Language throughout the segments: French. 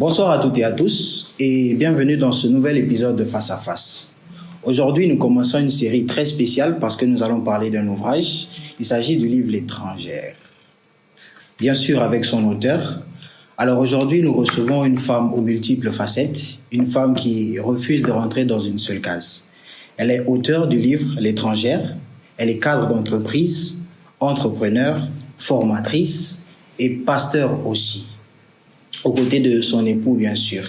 Bonsoir à toutes et à tous et bienvenue dans ce nouvel épisode de Face à Face. Aujourd'hui, nous commençons une série très spéciale parce que nous allons parler d'un ouvrage. Il s'agit du livre L'étrangère. Bien sûr, avec son auteur. Alors aujourd'hui, nous recevons une femme aux multiples facettes, une femme qui refuse de rentrer dans une seule case. Elle est auteure du livre L'étrangère, elle est cadre d'entreprise, entrepreneur, formatrice et pasteur aussi, aux côtés de son époux bien sûr.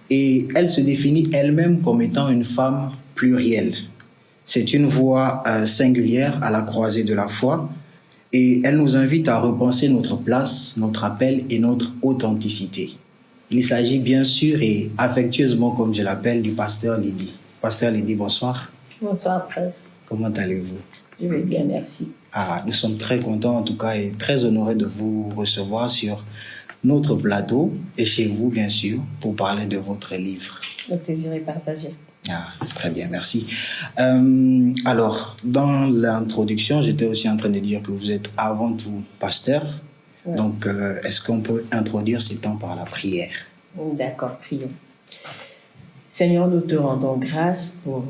Et elle se définit elle-même comme étant une femme plurielle. C'est une voix singulière à la croisée de la foi et elle nous invite à repenser notre place, notre appel et notre authenticité. Il s'agit bien sûr et affectueusement, comme je l'appelle, du pasteur Lydie. Pasteur Lydie, bonsoir. Bonsoir, Prince. Comment allez-vous? Je vais bien, merci. Nous sommes très contents en tout cas et très honorés de vous recevoir sur notre plateau et chez vous bien sûr pour parler de votre livre. Le plaisir est partagé. C'est très bien, merci. Alors, dans l'introduction, j'étais aussi en train de dire que vous êtes avant tout pasteur. Ouais. Donc, est-ce qu'on peut introduire ces temps par la prière? D'accord, prions. Seigneur, nous te rendons grâce pour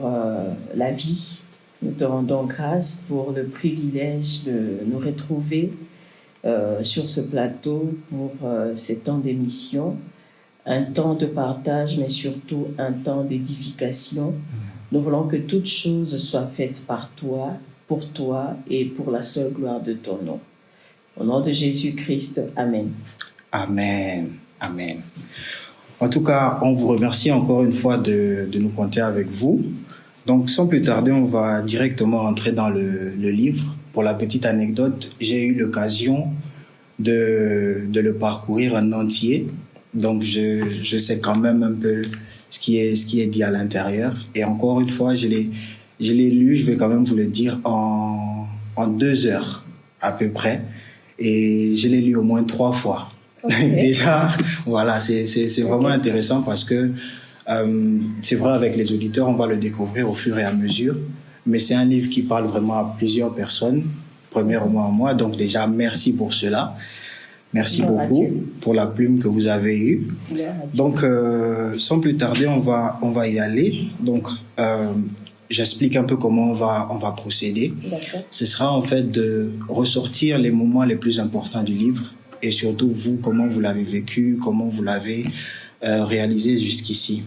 la vie. Nous te rendons grâce pour le privilège de nous retrouver sur ce plateau pour ces temps d'émission. Un temps de partage, mais surtout un temps d'édification. Nous voulons que toutes choses soient faites par toi, pour toi et pour la seule gloire de ton nom. Au nom de Jésus-Christ, Amen. Amen. Amen. En tout cas, on vous remercie encore une fois de nous compter avec vous. Donc, sans plus tarder, on va directement rentrer dans le livre. Pour la petite anecdote, j'ai eu l'occasion de le parcourir en entier. Donc, je sais quand même un peu ce qui est dit à l'intérieur. Et encore une fois, je l'ai lu, je vais quand même vous le dire, en 2 heures à peu près. Et je l'ai lu au moins 3 fois. Okay. Déjà, voilà, c'est vraiment intéressant parce que c'est vrai, avec les auditeurs, on va le découvrir au fur et à mesure. Mais c'est un livre qui parle vraiment à plusieurs personnes, premièrement à moi. Donc déjà, merci pour cela. Merci beaucoup pour la plume que vous avez eue. Donc, sans plus tarder, on va y aller. Donc, j'explique un peu comment on va procéder. Ce sera en fait de ressortir les moments les plus importants du livre et surtout vous, comment vous l'avez vécu, comment vous l'avez réalisé jusqu'ici.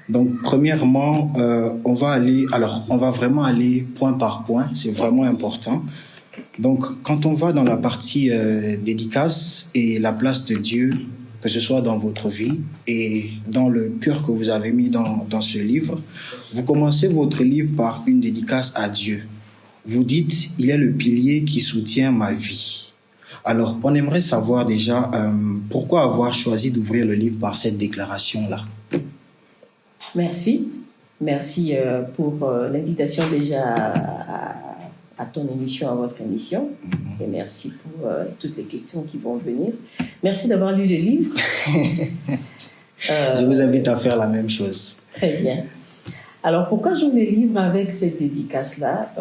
Donc, premièrement, on va vraiment aller point par point. C'est vraiment important. Donc, quand on va dans la partie dédicace et la place de Dieu, que ce soit dans votre vie et dans le cœur que vous avez mis dans ce livre, vous commencez votre livre par une dédicace à Dieu. Vous dites, il est le pilier qui soutient ma vie. Alors, on aimerait savoir déjà pourquoi avoir choisi d'ouvrir le livre par cette déclaration-là. Merci. Merci pour l'invitation déjà à ton émission, à votre émission. Et merci pour toutes les questions qui vont venir. Merci d'avoir lu le livre. Je vous invite à faire la même chose. Très bien. Alors, pourquoi j'ouvre le livre avec cette dédicace-là?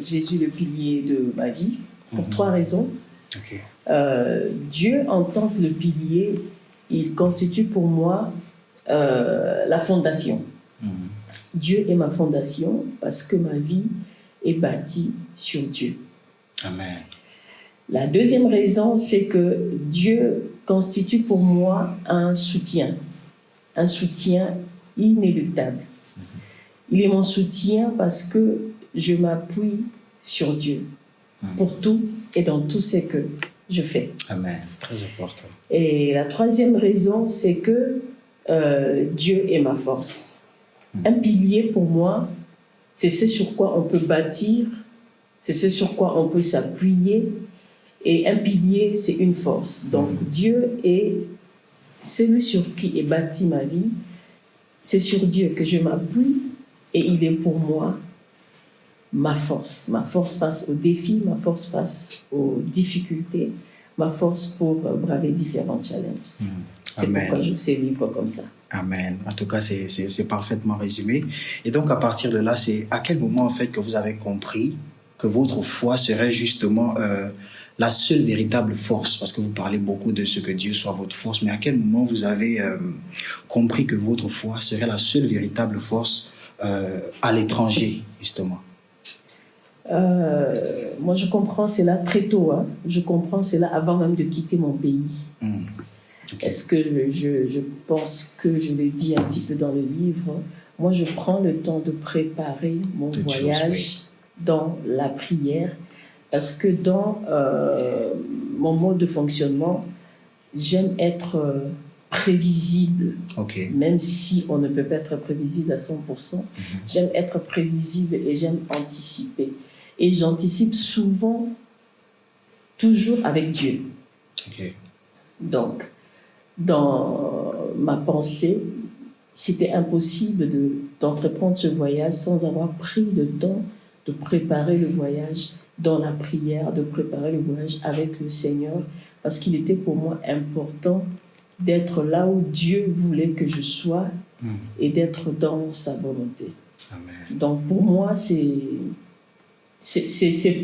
Jésus, le pilier de ma vie, pour 3 raisons. Okay. Dieu, en tant que le pilier, il constitue pour moi la fondation. Dieu est ma fondation parce que ma vie est bâtie sur Dieu. Amen. La deuxième raison, c'est que Dieu constitue pour moi un soutien inéluctable. Il est mon soutien parce que je m'appuie sur Dieu pour tout et dans tout ce que je fais. Amen. Très important. Et la troisième raison, c'est que Dieu est ma force. Un pilier pour moi, c'est ce sur quoi on peut bâtir, c'est ce sur quoi on peut s'appuyer. Et un pilier, c'est une force. Donc Dieu est celui sur qui est bâtie ma vie. C'est sur Dieu que je m'appuie et il est pour moi ma force face aux défis, ma force face aux difficultés, ma force pour braver différents challenges. C'est pourquoi je ces livres comme ça. Amen. En tout cas, c'est parfaitement résumé. Et donc, à partir de là, c'est à quel moment, en fait, que vous avez compris que votre foi serait justement la seule véritable force? Parce que vous parlez beaucoup de ce que Dieu soit votre force, mais à quel moment vous avez compris que votre foi serait la seule véritable force à l'étranger, justement? Moi, je comprends cela très tôt. Hein. Je comprends cela avant même de quitter mon pays. Okay. Est-ce que je pense que je l'ai dit un petit peu dans le livre? Moi, je prends le temps de préparer mon voyage dans la prière, parce que dans mon mode de fonctionnement, j'aime être prévisible, même si on ne peut pas être prévisible à 100%. J'aime être prévisible et j'aime anticiper. Et j'anticipe souvent, toujours avec Dieu. Donc, dans ma pensée, c'était impossible d'entreprendre ce voyage sans avoir pris le temps de préparer le voyage dans la prière, de préparer le voyage avec le Seigneur, parce qu'il était pour moi important d'être là où Dieu voulait que je sois et d'être dans sa volonté. Amen. Donc pour moi, c'est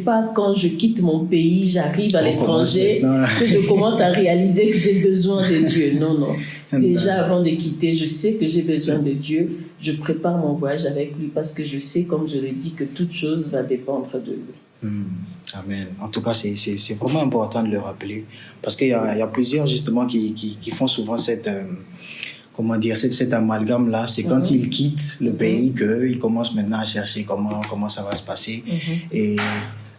pas quand je quitte mon pays, j'arrive à l'étranger, que je commence à réaliser que j'ai besoin de Dieu. Non. Déjà avant de quitter, je sais que j'ai besoin de Dieu. Je prépare mon voyage avec lui parce que je sais, comme je l'ai dit, que toute chose va dépendre de lui. Amen. En tout cas, c'est vraiment important de le rappeler, parce qu'il y a plusieurs justement qui font souvent cet amalgame-là. C'est quand ils quittent le pays qu'ils commencent maintenant à chercher comment ça va se passer. Et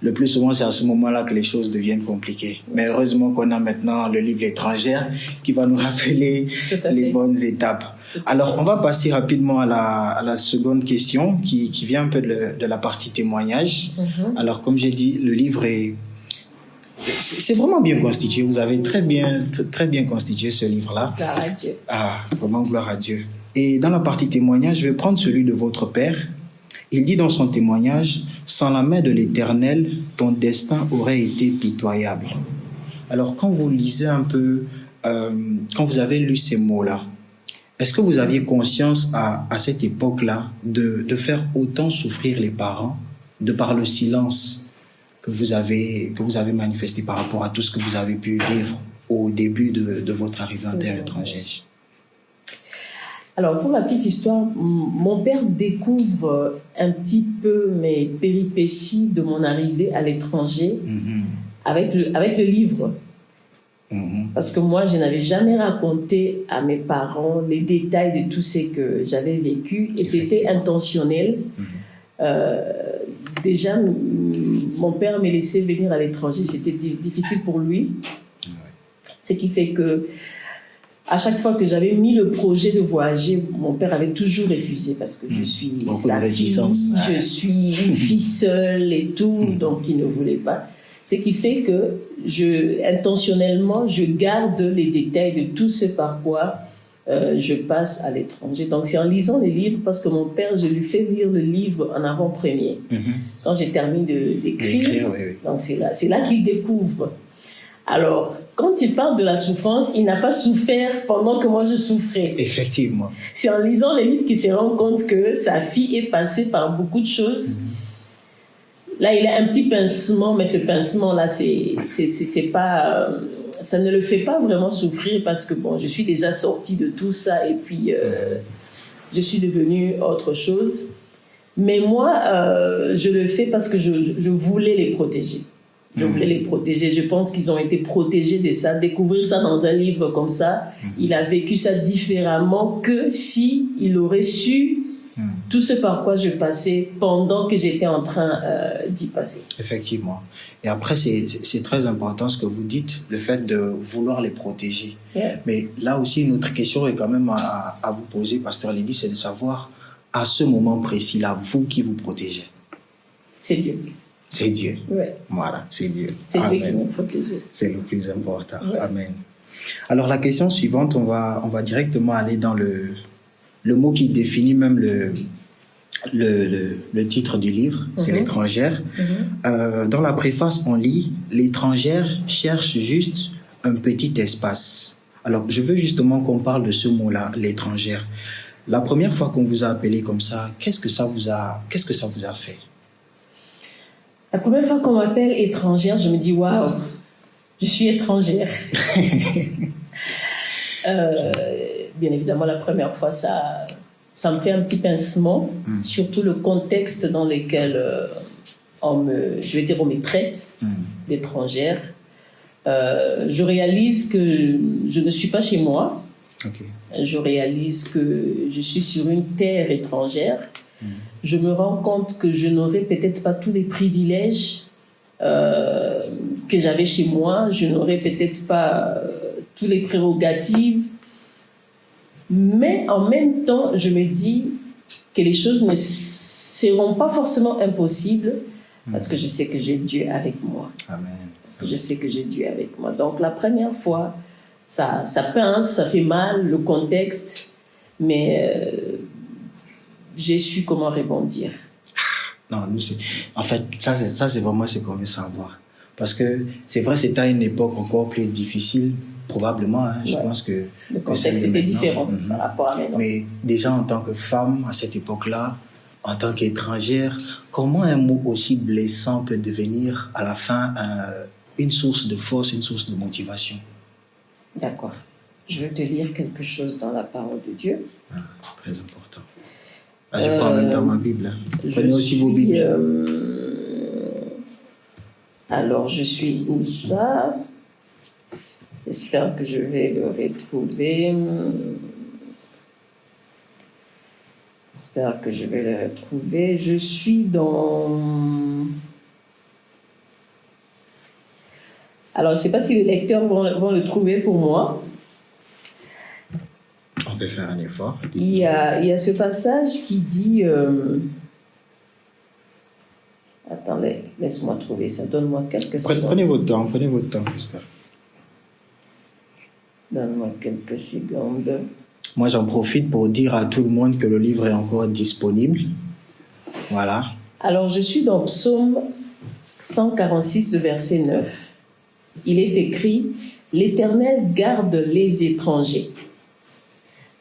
le plus souvent, c'est à ce moment-là que les choses deviennent compliquées. Mais heureusement qu'on a maintenant le livre L'étrangère qui va nous rappeler les bonnes étapes. Alors, on va passer rapidement à la seconde question qui vient un peu de la partie témoignage. Alors, comme j'ai dit, le livre c'est vraiment bien constitué. Vous avez très bien constitué ce livre-là. Gloire à Dieu. Vraiment gloire à Dieu. Et dans la partie témoignage, je vais prendre celui de votre père. Il dit dans son témoignage: « Sans la main de l'Éternel, ton destin aurait été pitoyable. » Alors, quand vous lisez un peu, quand vous avez lu ces mots-là, est-ce que vous aviez conscience à cette époque-là de faire autant souffrir les parents de par le silence que vous avez manifesté par rapport à tout ce que vous avez pu vivre au début de votre arrivée en terre étrangère? Alors, pour la petite histoire, mon père découvre un petit peu mes péripéties de mon arrivée à l'étranger avec le livre. Parce que moi, je n'avais jamais raconté à mes parents les détails de tout ce que j'avais vécu, et c'était intentionnel. Déjà, mon père me laissait venir à l'étranger, c'était difficile pour lui. Ce qui fait que à chaque fois que j'avais mis le projet de voyager, mon père avait toujours refusé, parce que je suis sa fille, je suis une fille seule et tout, donc il ne voulait pas. Ce qui fait que intentionnellement, je garde les détails de tout ce par quoi je passe à l'étranger. Donc c'est en lisant les livres, parce que mon père, je lui fais lire le livre en avant-première. Quand j'ai terminé d'écrire, donc c'est là qu'il découvre. Alors, quand il parle de la souffrance, il n'a pas souffert pendant que moi je souffrais. Effectivement. C'est en lisant les livres qu'il se rend compte que sa fille est passée par beaucoup de choses. Là, il a un petit pincement, mais ce pincement-là, c'est pas, ça ne le fait pas vraiment souffrir, parce que bon, je suis déjà sortie de tout ça, et puis je suis devenue autre chose. Mais moi, je le fais parce que je voulais les protéger. Je voulais les protéger. Je pense qu'ils ont été protégés de ça. Découvrir ça dans un livre comme ça, il a vécu ça différemment que si il aurait su tout ce par quoi je passais pendant que j'étais en train d'y passer. Effectivement. Et après, c'est très important ce que vous dites, le fait de vouloir les protéger. Mais là aussi, une autre question est quand même à vous poser, Pasteur Lydie, c'est de savoir, à ce moment précis-là, vous qui vous protégez? C'est Dieu. C'est Dieu. Ouais. Voilà, c'est Dieu. C'est Dieu qui nous protège. C'est le plus important. Ouais. Amen. Alors, la question suivante, on va directement aller dans le mot qui définit même le titre du livre, c'est l'étrangère. Dans la préface, on lit « L'étrangère cherche juste un petit espace ». Alors, je veux justement qu'on parle de ce mot-là, l'étrangère. La première fois qu'on vous a appelé comme ça, qu'est-ce que ça vous a fait? La première fois qu'on m'appelle étrangère, je me dis waouh, Je suis étrangère. Bien évidemment, la première fois, ça me fait un petit pincement, surtout le contexte dans lequel on me traite d'étrangère. Je réalise que je ne suis pas chez moi. Okay. Je réalise que je suis sur une terre étrangère. Je me rends compte que je n'aurai peut-être pas tous les privilèges que j'avais chez moi. Je n'aurai peut-être pas toutes les prérogatives. Mais en même temps, je me dis que les choses ne seront pas forcément impossibles parce que je sais que j'ai Dieu avec moi. Amen. Parce que je sais que j'ai Dieu avec moi. Donc la première fois, ça pince, ça fait mal, le contexte, mais j'ai su comment rebondir. Non, nous, en fait, ça c'est vraiment ce qu'on veut savoir. Parce que c'est vrai, c'était à une époque encore plus difficile, probablement. Hein, je pense que le contexte était différent par rapport à maintenant. Mais déjà, en tant que femme, à cette époque-là, en tant qu'étrangère, comment un mot aussi blessant peut devenir, à la fin, une source de force, une source de motivation? D'accord. Je vais te lire quelque chose dans la parole de Dieu. Très important. Je prends en même temps ma Bible. Prenez aussi vos Bibles. Alors, je suis où ça? J'espère que je vais le retrouver. J'espère que je vais le retrouver. Je suis dans... Alors, je ne sais pas si les lecteurs vont le trouver pour moi. On peut faire un effort. Il y a ce passage qui dit... Attendez, laisse-moi trouver ça. Donne-moi quelques secondes. Prenez votre temps, Christophe. Donne-moi quelques secondes. Moi, j'en profite pour dire à tout le monde que le livre est encore disponible. Voilà. Alors, je suis dans Psaume 146, le verset 9. Il est écrit « L'Éternel garde les étrangers ».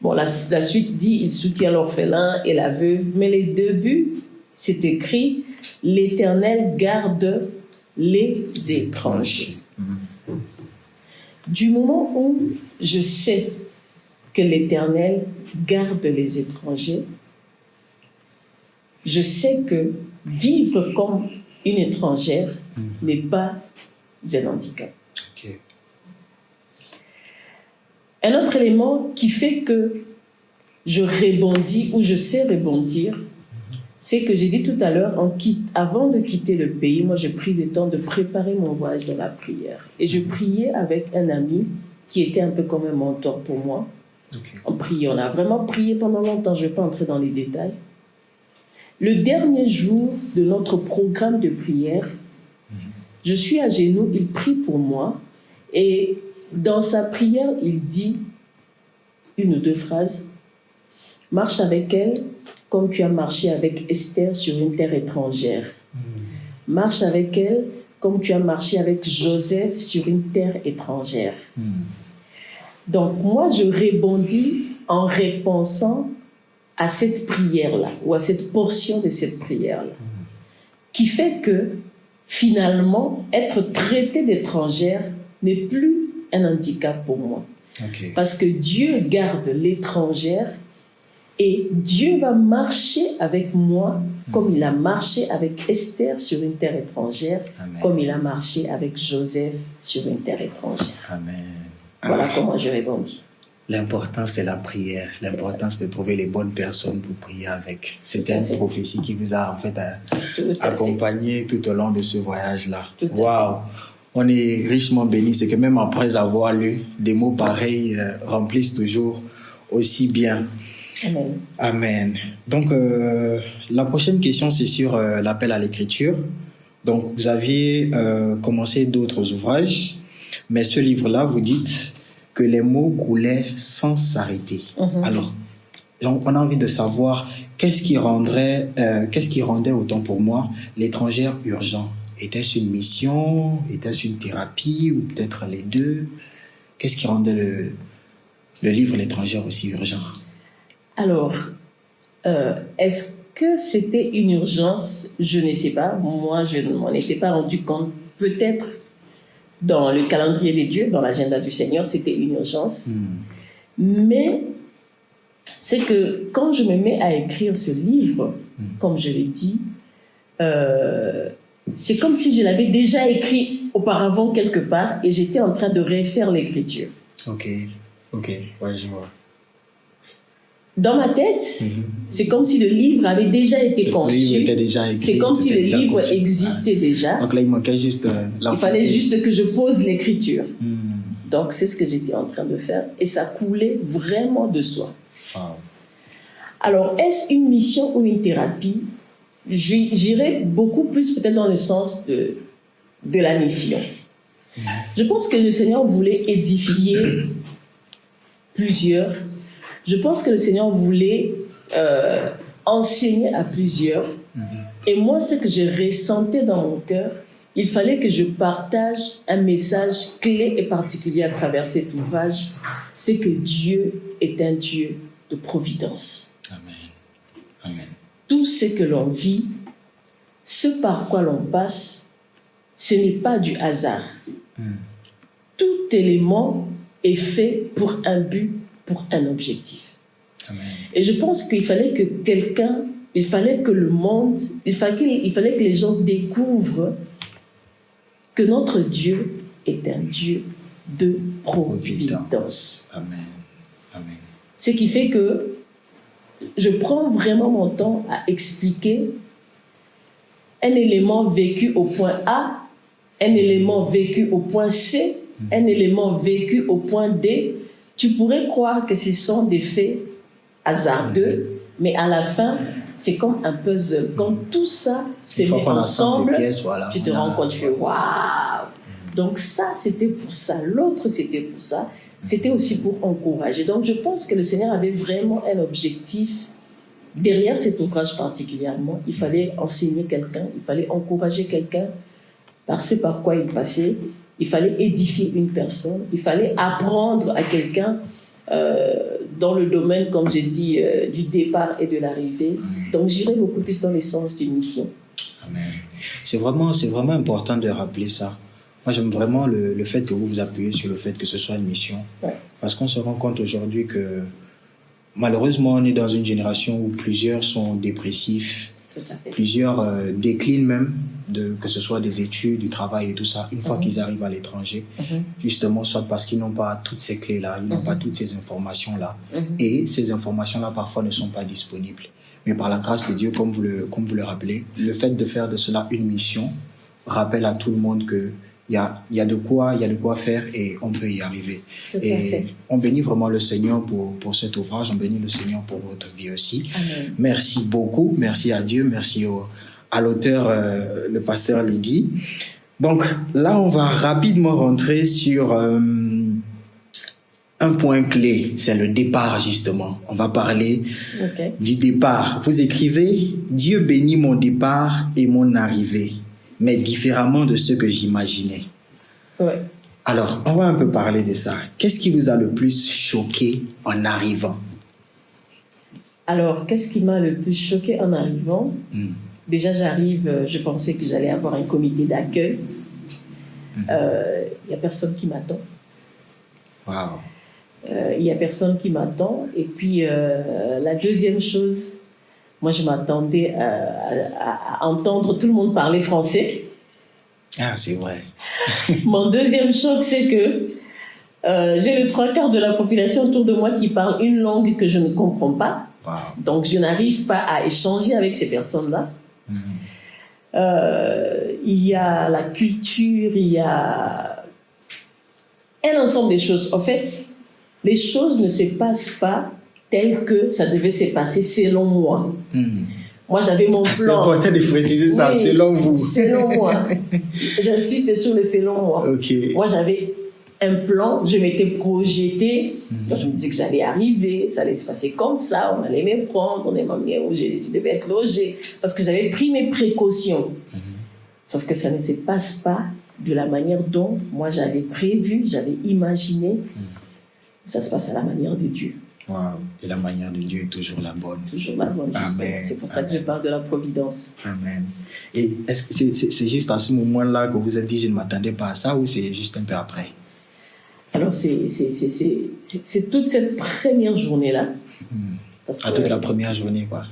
Bon, la suite dit « Il soutient l'orphelin et la veuve ». Mais les débuts, c'est écrit « L'Éternel garde les étrangers ». Du moment où je sais que l'Éternel garde les étrangers, je sais que vivre comme une étrangère n'est pas un handicap. Okay. Un autre élément qui fait que je rebondis ou je sais rebondir, c'est que j'ai dit tout à l'heure, avant de quitter le pays, moi j'ai pris le temps de préparer mon voyage dans la prière. Et je priais avec un ami qui était un peu comme un mentor pour moi. Okay. On priait, on a vraiment prié pendant longtemps, je ne vais pas entrer dans les détails. Le dernier jour de notre programme de prière, je suis à genoux, il prie pour moi et dans sa prière, il dit une ou deux phrases. Marche avec elle comme tu as marché avec Esther sur une terre étrangère. Marche avec elle comme tu as marché avec Joseph sur une terre étrangère. Donc moi, je rebondis en repensant à cette prière-là ou à cette portion de cette prière-là qui fait que finalement, être traité d'étrangère n'est plus un handicap pour moi. Okay. Parce que Dieu garde l'étrangère et Dieu va marcher avec moi comme il a marché avec Esther sur une terre étrangère, Amen. Comme il a marché avec Joseph sur une terre étrangère. Amen. Voilà comment je répondis. L'importance de la prière, l'importance de trouver les bonnes personnes pour prier avec. C'était une prophétie qui vous a en fait accompagné tout au long de ce voyage-là. Waouh! On est richement bénis. C'est que même après avoir lu, des mots pareils remplissent toujours aussi bien. Amen. Amen. Donc, la prochaine question, c'est sur l'appel à l'écriture. Donc, vous aviez commencé d'autres ouvrages, mais ce livre-là, vous dites que les mots coulaient sans s'arrêter. Alors, on a envie de savoir qu'est-ce qui rendait autant pour moi l'étrangère urgent. Était-ce une mission? Était-ce une thérapie? Ou peut-être les deux? Qu'est-ce qui rendait le livre L'étrangère aussi urgent? Alors, est-ce que c'était une urgence? Je ne sais pas. Moi, je ne m'en étais pas rendu compte. Peut-être dans le calendrier des dieux, dans l'agenda du Seigneur, c'était une urgence. Mais c'est que quand je me mets à écrire ce livre, comme je l'ai dit, c'est comme si je l'avais déjà écrit auparavant quelque part et j'étais en train de refaire l'écriture. Ok, ouais, je vois. Dans ma tête, c'est comme si le livre avait déjà été conçu. Le livre était déjà écrit. C'est comme si le livre existait déjà. Donc là, il manquait juste il fallait juste que je pose l'écriture. Donc c'est ce que j'étais en train de faire et ça coulait vraiment de soi. Wow. Alors, est-ce une mission ou une thérapie? J'irais beaucoup plus peut-être dans le sens de la mission. Je pense que le Seigneur voulait édifier plusieurs. Je pense que le Seigneur voulait enseigner à plusieurs. Et moi, ce que je ressentais dans mon cœur, il fallait que je partage un message clé et particulier à travers cet ouvrage. C'est que Dieu est un Dieu de providence. Amen. Amen. Tout ce que l'on vit, ce par quoi l'on passe, ce n'est pas du hasard. Tout élément est fait pour un but, pour un objectif. Amen. Et je pense qu'il fallait que quelqu'un, il fallait que le monde, il fallait que les gens découvrent que notre Dieu est un Dieu de providence. Amen. Amen. Ce qui fait que je prends vraiment mon temps à expliquer un élément vécu au point A, un élément vécu au point C, un élément vécu au point D. Tu pourrais croire que ce sont des faits hasardeux, mais à la fin, c'est comme un puzzle. Quand tout ça s'est mis ensemble, pièces, voilà, tu te rends compte, tu fais waouh! Donc ça, c'était pour ça. L'autre, c'était pour ça. C'était aussi pour encourager. Donc je pense que le Seigneur avait vraiment un objectif derrière cet ouvrage particulièrement. Il fallait enseigner quelqu'un, il fallait encourager quelqu'un par ce par quoi il passait. Il fallait édifier une personne, il fallait apprendre à quelqu'un dans le domaine, comme j'ai dit, du départ et de l'arrivée. Donc j'irai beaucoup plus dans l'essence d'une mission. Amen. C'est vraiment important de rappeler ça. Moi, j'aime vraiment le fait que vous vous appuyez sur le fait que ce soit une mission. Ouais. Parce qu'on se rend compte aujourd'hui que malheureusement, on est dans une génération où plusieurs sont dépressifs, plusieurs déclinent même, que ce soit des études, du travail et tout ça, une fois qu'ils arrivent à l'étranger, justement, soit parce qu'ils n'ont pas toutes ces clés-là, ils n'ont pas toutes ces informations-là, et ces informations-là parfois ne sont pas disponibles. Mais par la grâce de Dieu, comme vous le rappelez, le fait de faire de cela une mission rappelle à tout le monde que il y a de quoi faire et on peut y arriver. Et on bénit vraiment le Seigneur pour cet ouvrage, on bénit le Seigneur pour votre vie aussi. Amen. Merci beaucoup, merci à Dieu, merci à l'auteur, le pasteur Lydie. Donc là, on va rapidement rentrer sur un point clé, c'est le départ justement. On va parler du départ. Vous écrivez « Dieu bénit mon départ et mon arrivée ». Mais différemment de ce que j'imaginais. Ouais. Alors, on va un peu parler de ça. Qu'est-ce qui vous a le plus choqué en arrivant? Alors, qu'est-ce qui m'a le plus choqué en arrivant? Déjà, j'arrive, je pensais que j'allais avoir un comité d'accueil. Il n'y a personne qui m'attend. Wow. Il n'y a personne qui m'attend. Et puis, la deuxième chose, moi, je m'attendais à entendre tout le monde parler français. Ah, c'est vrai. Mon deuxième choc, c'est que j'ai le 3/4 de la population autour de moi qui parle une langue que je ne comprends pas. Wow. Donc, je n'arrive pas à échanger avec ces personnes-là. Il y a la culture, il y a un ensemble de choses. En fait, les choses ne se passent pas tel que ça devait se passer selon moi. Moi, j'avais mon plan. C'est important de préciser ça, oui, selon vous. Selon moi. J'insiste sur le selon moi. Okay. Moi, j'avais un plan, je m'étais projetée. Je me disais que j'allais arriver, ça allait se passer comme ça, on allait me prendre, on allait m'emmener où je devais être logée. Parce que j'avais pris mes précautions. Sauf que ça ne se passe pas de la manière dont moi j'avais prévu, j'avais imaginé. Ça se passe à la manière de Dieu. Wow. Et la manière de Dieu est toujours la bonne. Toujours la bonne. Amen. C'est pour ça que Amen. je parle de la providence. Amen. Et est-ce que c'est juste à ce moment-là que vous êtes dit je ne m'attendais pas à ça ou c'est juste un peu après? Alors, c'est toute cette première journée-là. Parce que toute la première journée, quoi.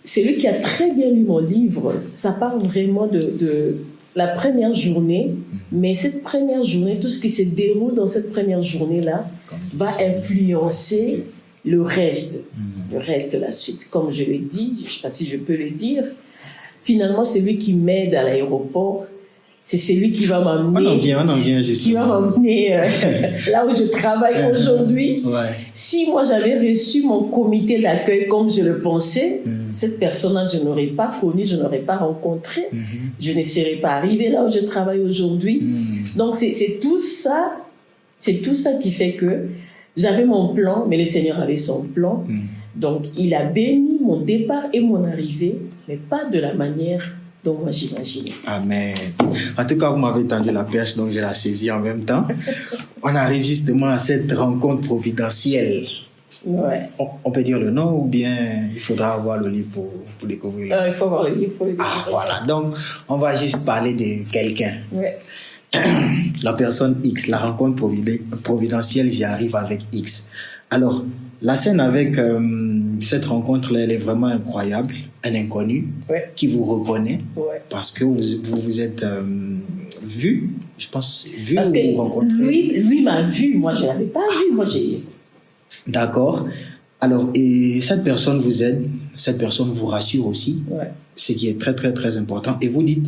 C'est lui qui a très bien lu mon livre. Ça parle vraiment de la première journée. Mais cette première journée, tout ce qui se déroule dans cette première journée-là va influencer le reste. Le reste, la suite. Comme je l'ai dit, je ne sais pas si je peux le dire, finalement, c'est lui qui m'aide à l'aéroport. C'est celui qui va m'amener. On en vient justement. Qui va m'amener là où je travaille aujourd'hui. Ouais. Si moi j'avais reçu mon comité d'accueil comme je le pensais, cette personne-là, je n'aurais pas connu, je n'aurais pas rencontré. Je ne serais pas arrivée là où je travaille aujourd'hui. Donc c'est tout ça qui fait que j'avais mon plan, mais le Seigneur avait son plan. Donc il a béni mon départ et mon arrivée, mais pas de la manière dont moi j'imaginais. Amen. En tout cas, vous m'avez tendu la perche, donc je la saisis en même temps. On arrive justement à cette rencontre providentielle. Ouais. On peut dire le nom ou bien il faudra avoir le livre pour découvrir Il faut avoir le livre. Voilà. Donc, on va juste parler de quelqu'un. Ouais. La personne X, la rencontre providentielle, j'y arrive avec X. Alors, la scène avec cette rencontre-là, elle est vraiment incroyable. Un inconnu qui vous reconnaît parce que vous êtes vu, je pense, vu parce ou rencontré. Lui m'a vu, moi je ne l'avais pas vu. Moi, D'accord. Alors, et cette personne vous aide, cette personne vous rassure aussi, ce qui est très, très, très important. Et vous dites,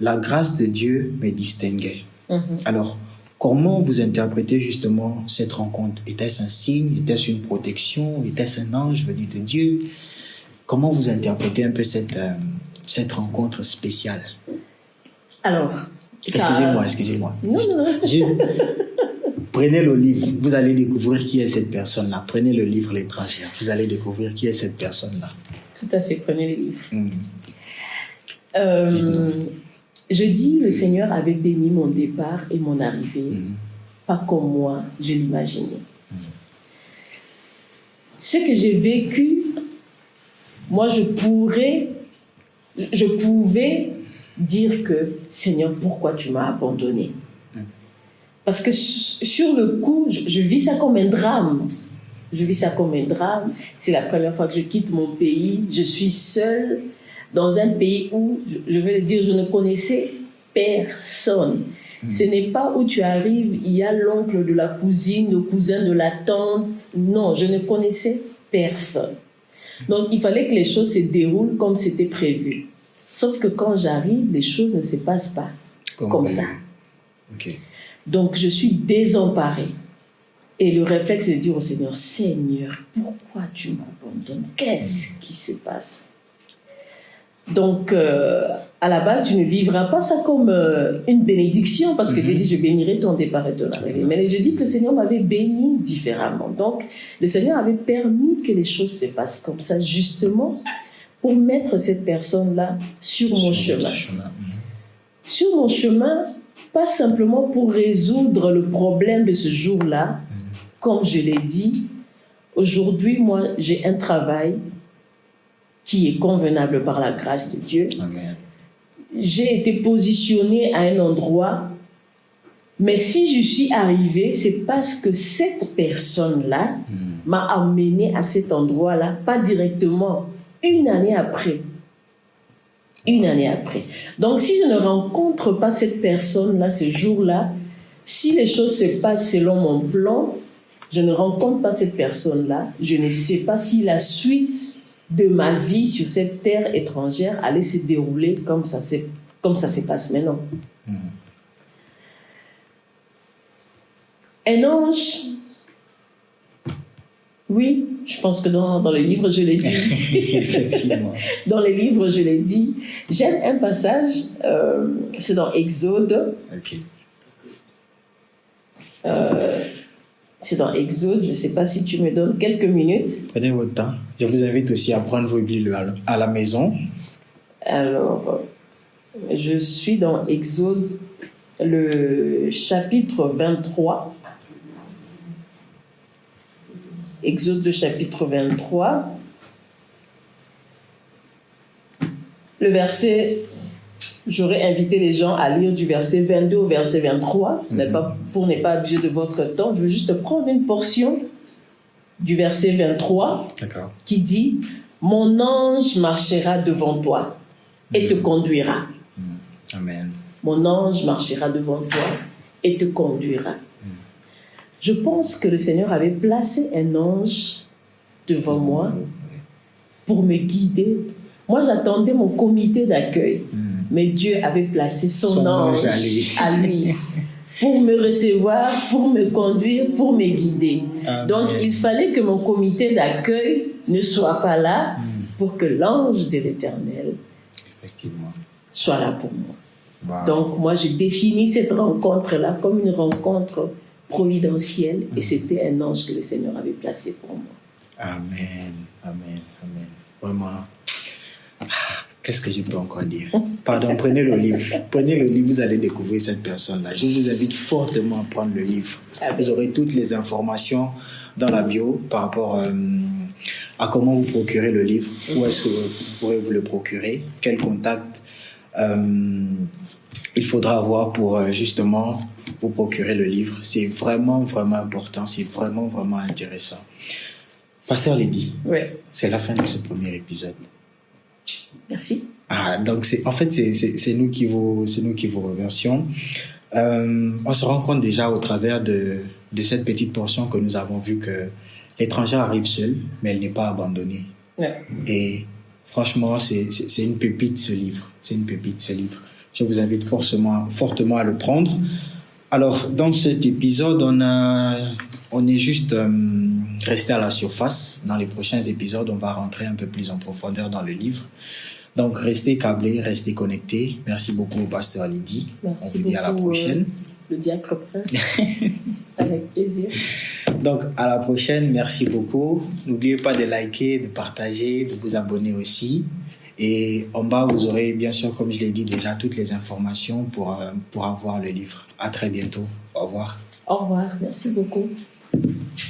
la grâce de Dieu me distinguait. Alors, comment vous interprétez justement cette rencontre? Était-ce un signe? Était-ce une protection? Était-ce un ange venu de Dieu? Comment vous interprétez un peu cette rencontre spéciale? Alors, excusez-moi. Non. Juste, prenez le livre, vous allez découvrir qui est cette personne-là. Prenez le livre L'étrangère, vous allez découvrir qui est cette personne-là. Tout à fait, prenez le livre. Je dis, le Seigneur avait béni mon départ et mon arrivée, pas comme moi, je l'imaginais. Ce que j'ai vécu, moi, je pouvais dire que, Seigneur, pourquoi tu m'as abandonné? Parce que sur le coup, je vis ça comme un drame. C'est la première fois que je quitte mon pays. Je suis seule dans un pays où, je vais le dire, je ne connaissais personne. Ce n'est pas où tu arrives, il y a l'oncle de la cousine, le cousin de la tante. Non, je ne connaissais personne. Donc, il fallait que les choses se déroulent comme c'était prévu. Sauf que quand j'arrive, les choses ne se passent pas comme ça. Okay. Donc, je suis désemparée. Et le réflexe, c'est de dire au Seigneur, Seigneur, pourquoi tu m'abandonnes? Qu'est-ce qui se passe? Donc, à la base, tu ne vivras pas ça comme une bénédiction, parce que Dieu dit, je bénirai ton départ et ton arrivée. Mais je dis que le Seigneur m'avait béni différemment. Donc, le Seigneur avait permis que les choses se passent comme ça, justement, pour mettre cette personne-là sur mon chemin. Sur mon chemin, pas simplement pour résoudre le problème de ce jour-là. Comme je l'ai dit, aujourd'hui, moi, j'ai un travail qui est convenable par la grâce de Dieu. Amen. J'ai été positionnée à un endroit, mais si je suis arrivée, c'est parce que cette personne-là m'a amenée à cet endroit-là, pas directement, une année après. Donc, si je ne rencontre pas cette personne-là, ce jour-là, si les choses se passent selon mon plan, je ne rencontre pas cette personne-là, je ne sais pas si la suite de ma vie sur cette terre étrangère allait se dérouler comme ça se passe maintenant. Un ange, oui, je pense que dans les livres, je l'ai dit. Dans les livres, je l'ai dit. J'aime un passage, c'est dans Exode. C'est dans Exode, je ne sais pas si tu me donnes quelques minutes. Prenez votre temps. Je vous invite aussi à prendre vos Bibles à la maison. Alors, je suis dans Exode, le chapitre 23. Exode le chapitre 23. Le verset, j'aurais invité les gens à lire du verset 22 au verset 23, pour ne pas abuser de votre temps. Je veux juste prendre une portion du verset 23 qui dit « Mon ange marchera devant toi et te conduira. » Amen. Mon ange marchera devant toi et te conduira. Je pense que le Seigneur avait placé un ange devant moi pour me guider. Moi, j'attendais mon comité d'accueil, mais Dieu avait placé son ange à lui pour me recevoir, pour me conduire, pour me guider. Amen. Donc, il fallait que mon comité d'accueil ne soit pas là pour que l'ange de l'Éternel soit là pour moi. Wow. Donc, moi, je définis cette rencontre-là comme une rencontre providentielle et c'était un ange que le Seigneur avait placé pour moi. Amen, amen, amen. Vraiment. Qu'est-ce que je peux encore dire? Pardon, prenez le livre. Prenez le livre, vous allez découvrir cette personne-là. Je vous invite fortement à prendre le livre. Vous aurez toutes les informations dans la bio par rapport à comment vous procurer le livre, où est-ce que vous pourrez vous le procurer, quel contact il faudra avoir pour justement vous procurer le livre. C'est vraiment, vraiment important. C'est vraiment, vraiment intéressant. Pasteur Lydie, c'est la fin de ce premier épisode. Merci. Donc c'est nous qui vous remercions. On se rend compte déjà au travers de cette petite portion que nous avons vu que l'étranger arrive seul, mais elle n'est pas abandonnée. Et franchement, c'est une pépite ce livre. C'est une pépite ce livre. Je vous invite fortement à le prendre. Alors, dans cet épisode, on est juste resté à la surface. Dans les prochains épisodes, on va rentrer un peu plus en profondeur dans le livre. Donc, restez câblés, restez connectés. Merci beaucoup, Pasteur Lydie. Merci on vous dit à la prochaine. Le diacre Prince. Avec plaisir. Donc, à la prochaine. Merci beaucoup. N'oubliez pas de liker, de partager, de vous abonner aussi. Et en bas, vous aurez, bien sûr, comme je l'ai dit déjà, toutes les informations pour avoir le livre. À très bientôt. Au revoir. Au revoir. Merci beaucoup.